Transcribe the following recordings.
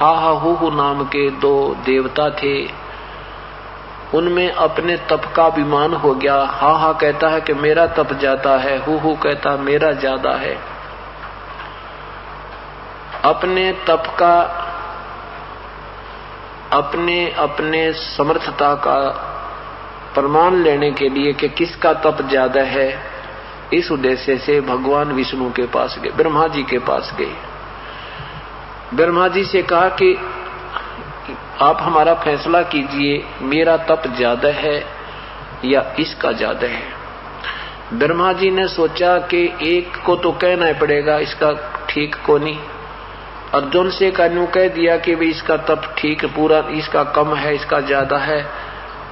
हा हा हु नाम के दो देवता थे, उनमें अपने तप का अभिमान हो गया। हा हा कहता है कि मेरा तप ज्यादा है, हु कहता मेरा ज्यादा है। अपने तप का, अपने अपने समर्थता का प्रमाण लेने के लिए कि किसका तप ज्यादा है, इस उद्देश्य से भगवान विष्णु के पास गए, ब्रह्मा जी के पास गए। ब्रह्मा जी से कहा कि आप हमारा फैसला कीजिए, मेरा तप ज्यादा है या इसका ज्यादा है। ब्रह्मा जी ने सोचा कि एक को तो कहना ही पड़ेगा, इसका ठीक को नहीं। अर्जुन से कानू कह दिया कि भाई इसका तप ठीक पूरा, इसका कम है, इसका ज्यादा है,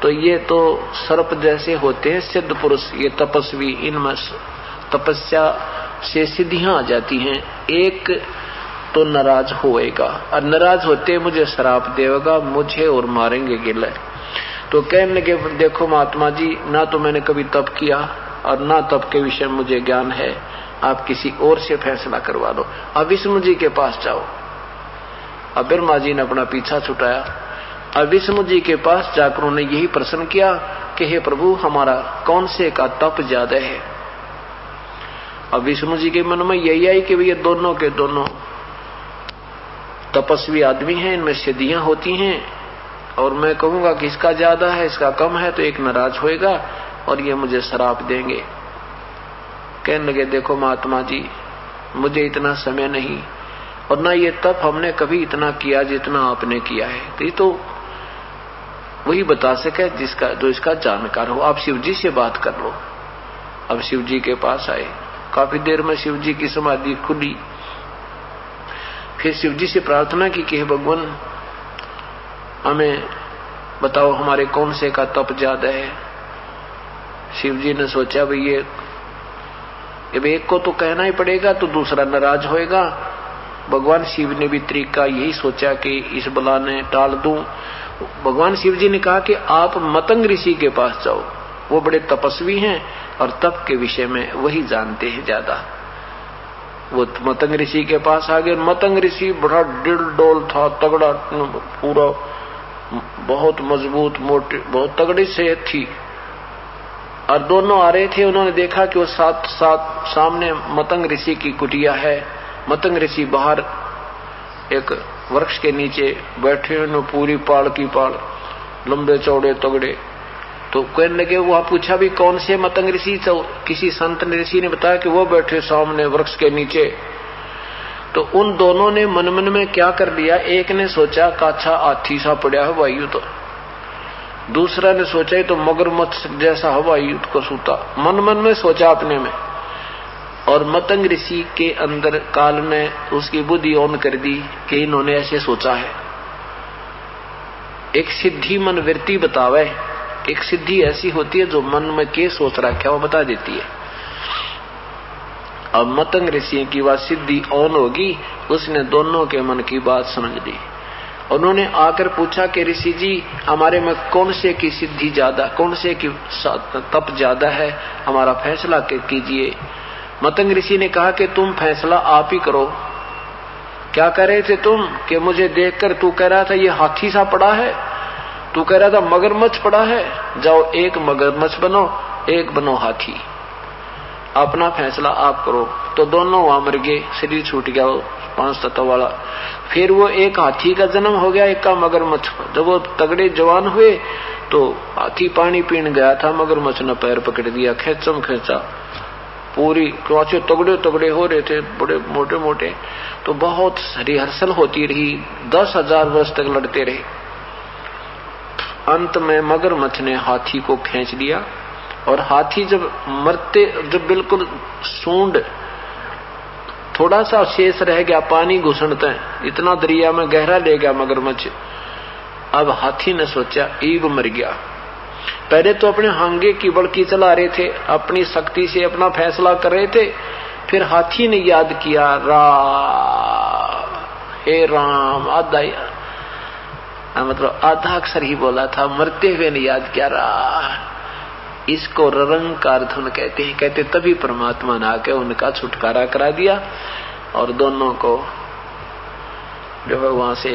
तो ये तो सर्प जैसे होते हैं सिद्ध पुरुष, ये तपस्वी, इनमें तपस्या से सिद्धियां आ जाती हैं। एक तो नाराज होएगा और नाराज होते मुझे श्राप देगा, मुझे और मारेंगे गिले। तो कहने लगे देखो महात्मा जी, ना तो मैंने कभी तप किया और ना तप के विषय में मुझे ज्ञान है, आप किसी और से फैसला करवा लो, अब विष्णु जी के पास जाओ। अब ब्रह्मा जी ने अपना पीछा छुटाया, अब विष्णु जी के पास जाकर उन्होंने यही प्रश्न किया कि हे प्रभु, हमारा कौन से का तप ज्यादा है। अब विष्णु जी के मन में यही आई कि ये दोनों के दोनों तपस्वी आदमी हैं, इनमें सिद्धियां होती हैं, और मैं कहूंगा कि इसका ज्यादा है, इसका कम है, तो एक नाराज होएगा और ये मुझे श्राप देंगे। कहने लगे देखो महात्मा जी, मुझे इतना समय नहीं और ना ये तप हमने कभी इतना किया जितना आपने किया है, तो ये तो वही बता सके जिसका जो इसका जानकार हो। आप शिव जी से बात कर लो। अब शिव जी के पास आए, काफी देर में शिव जी की समाधि खुली। फिर शिव जी से प्रार्थना की कि हे भगवान, हमें बताओ हमारे कौन से का तप ज्यादा है। शिव जी ने सोचा भाई ये एक को तो कहना ही पड़ेगा, तो दूसरा नाराज होएगा। भगवान शिव ने भी तरीका यही सोचा कि इस बला ने टाल दूं। भगवान शिव जी ने कहा कि आप मतंग ऋषि के पास जाओ, वो बड़े तपस्वी हैं और तप के विषय में वही जानते हैं ज्यादा। वो मतंग ऋषि के पास आ गए। मतंग ऋषि बड़ा डिल डोल था, तगड़ा, पूरा बहुत मजबूत, मोटे, बहुत तगड़ी सेहत थी। और दोनों आ रहे थे, उन्होंने देखा कि वो साथ साथ सामने मतंग ऋषि की कुटिया है। मतंग ऋषि बाहर एक वृक्ष के नीचे बैठे हैं, पूरी पाल की पाल, लंबे चौड़े तगड़े। तो कहने लगे, वहां पूछा भी कौन से मतंग ऋषि, तो किसी संत ऋषि ने बताया कि वो बैठे सामने वृक्ष के नीचे। तो उन दोनों ने मन मन में क्या कर लिया, एक ने सोचा काछा हाथी सा पड़ा है वायु, तो दूसरा ने सोचा ही तो मगरमच्छ जैसा हवाई को सूता, मन मन में सोचा अपने में। और मतंग ऋषि के अंदर काल ने उसकी बुद्धि ऑन कर दी कि इन्होंने ऐसे सोचा है। एक सिद्धि मन वृत्ति बतावे, एक सिद्धि ऐसी होती है जो मन में के सोच रखा वो बता देती है। अब मतंग ऋषि की बात सिद्धि ऑन होगी, उसने दोनों के मन की बात समझ ली। उन्होंने आकर पूछा कि ऋषि जी, हमारे में कौन से की सिद्धि ज्यादा, कौन से की तप ज्यादा है, हमारा फैसला कीजिए। मतंग ऋषि ने कहा कि तुम फैसला आप ही करो। क्या कह रहे थे तुम कि मुझे देखकर तू कह रहा था ये हाथी सा पड़ा है, तू कह रहा था मगरमच्छ पड़ा है, जाओ एक मगरमच्छ बनो, एक बनो हाथी, अपना फैसला आप करो। तो दोनों वहां मर गए, शरीर छूट गया वो 5 तत्व वाला। फिर वो एक हाथी का जन्म हो गया, एक का मगरमच्छ। जब वो तगड़े जवान हुए तो हाथी पानी पीने गया था, मगरमच्छ ने पैर पकड़ दिया, खेचम खेचा, पूरी क्रोचे तगड़े तगड़े हो रहे थे, बड़े मोटे मोटे। तो बहुत रिहर्सल होती रही, 10,000 वर्ष तक लड़ते रहे। अंत में मगरमच्छ ने हाथी को खींच लिया, और हाथी जब मरते, जब बिल्कुल सूंड थोड़ा सा शेष रह गया, पानी घुसनता है, इतना दरिया में गहरा ले गया मगरमच्छ। अब हाथी ने सोचा ईब मर गया। पहले तो अपने हांगे की बड़की चला रहे थे, अपनी शक्ति से अपना फैसला कर रहे थे। फिर हाथी ने याद किया, हे राम, आधा मतलब आधा अक्षर ही बोला था, मरते हुए ने याद किया इसको ररंकार धुन कहते हैं। कहते तभी परमात्मा ने आके उनका छुटकारा करा दिया और दोनों को जो है वहां से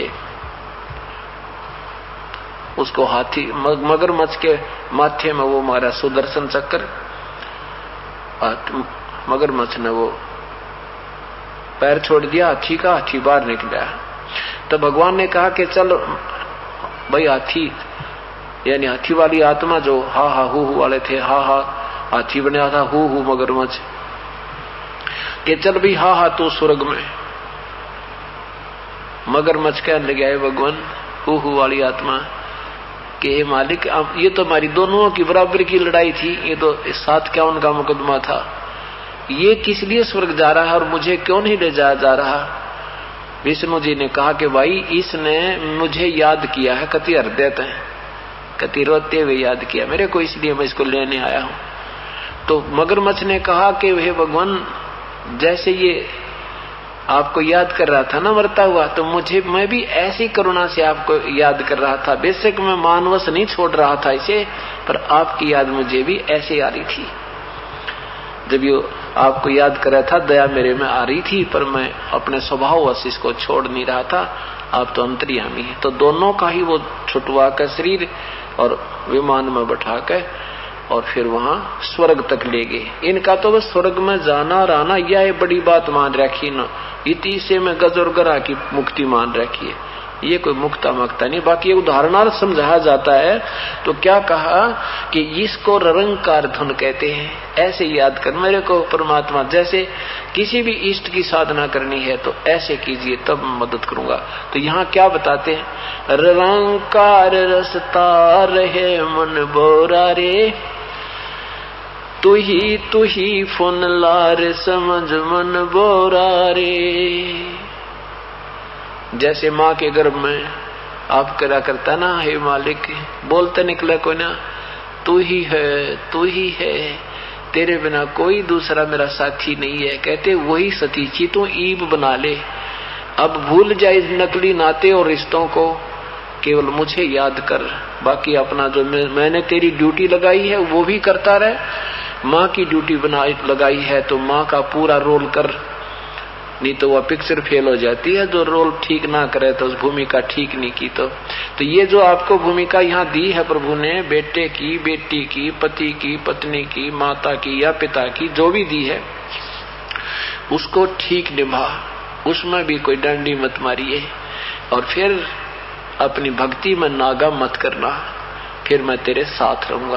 उसको हाथी मगरमच्छ के माथे में वो मारा सुदर्शन चक्र। मगरमच्छ ने वो पैर छोड़ दिया हाथी का, हाथी बाहर निकला। तो भगवान ने कहा कि चल भाई हाथी, यानी हाथी वाली आत्मा जो हा हा हु वाले थे, हा हा हाथी बना था, हु मगरमच्छ, कि चल भाई हा हा तू स्वर्ग में। मगरमच्छ कहने लगे है भगवान हु वाली आत्मा कि मालिक ये तो हमारी दोनों की बराबर की लड़ाई थी, ये तो 751 का मुकदमा था, ये किस लिए स्वर्ग जा रहा है और मुझे क्यों नहीं ले जाया जा रहा। विष्णु जी ने कहा कि भाई इसने मुझे याद किया है, कति हृदय है, कति रोते हुए याद किया मेरे को, इसलिए मैं इसको लेने आया हूं। तो मगरमच्छ ने कहा कि हे भगवान जैसे ये आपको याद कर रहा था ना मरता हुआ, तो मैं भी ऐसी करुणा से आपको याद कर रहा था। बेशक मैं मानवश नहीं छोड़ रहा था इसे, पर आपकी याद मुझे भी ऐसे आ रही थी। जब ये आपको याद कर रहा था दया मेरे में आ रही थी, पर मैं अपने स्वभाववश इसको छोड़ नहीं रहा था। आप तो अंतर्यामी है। तो दोनों का ही वो छुटवा कर शरीर और विमान में बैठा कर और फिर वहां स्वर्ग तक ले गए। इनका तो बस स्वर्ग में जाना और आना यह बड़ी बात मान रखी न, इति से में गज और गरा की मुक्ति मान रखी है, ये कोई मुक्ता मकता नहीं। बाकी ये उदाहरणार्थ समझाया जाता है। तो क्या कहा कि इसको निरंकार धुन कहते हैं। ऐसे याद कर मेरे को परमात्मा, जैसे किसी भी इष्ट की साधना करनी है तो ऐसे कीजिए तब मदद करूंगा। तो यहाँ क्या बताते हैं, निरंकार रसता रहे मन बोरा रे, तू ही फुन लार समझ मन बोरा रे। जैसे माँ के गर्भ में आप करा करता ना, हे मालिक बोलते निकला कोई ना, तू ही है, तेरे बिना कोई दूसरा मेरा साथी नहीं है। कहते वही सतीची तू ईब बना ले, अब भूल जाए नकली नाते और रिश्तों को, केवल मुझे याद कर। बाकी अपना जो मैंने तेरी ड्यूटी लगाई है वो भी करता रहे। माँ की ड्यूटी लगाई है तो माँ का पूरा रोल कर, नहीं तो वह पिक्चर फेल हो जाती है। जो रोल ठीक ना करे तो उस भूमिका ठीक नहीं की। तो ये जो आपको भूमिका यहाँ दी है प्रभु ने, बेटे की, बेटी की, पति की, पत्नी की, माता की या पिता की, जो भी दी है उसको ठीक निभा, उसमें भी कोई डंडी मत मारिए। और फिर अपनी भक्ति में नागा मत करना, फिर मैं तेरे साथ रहूंगा।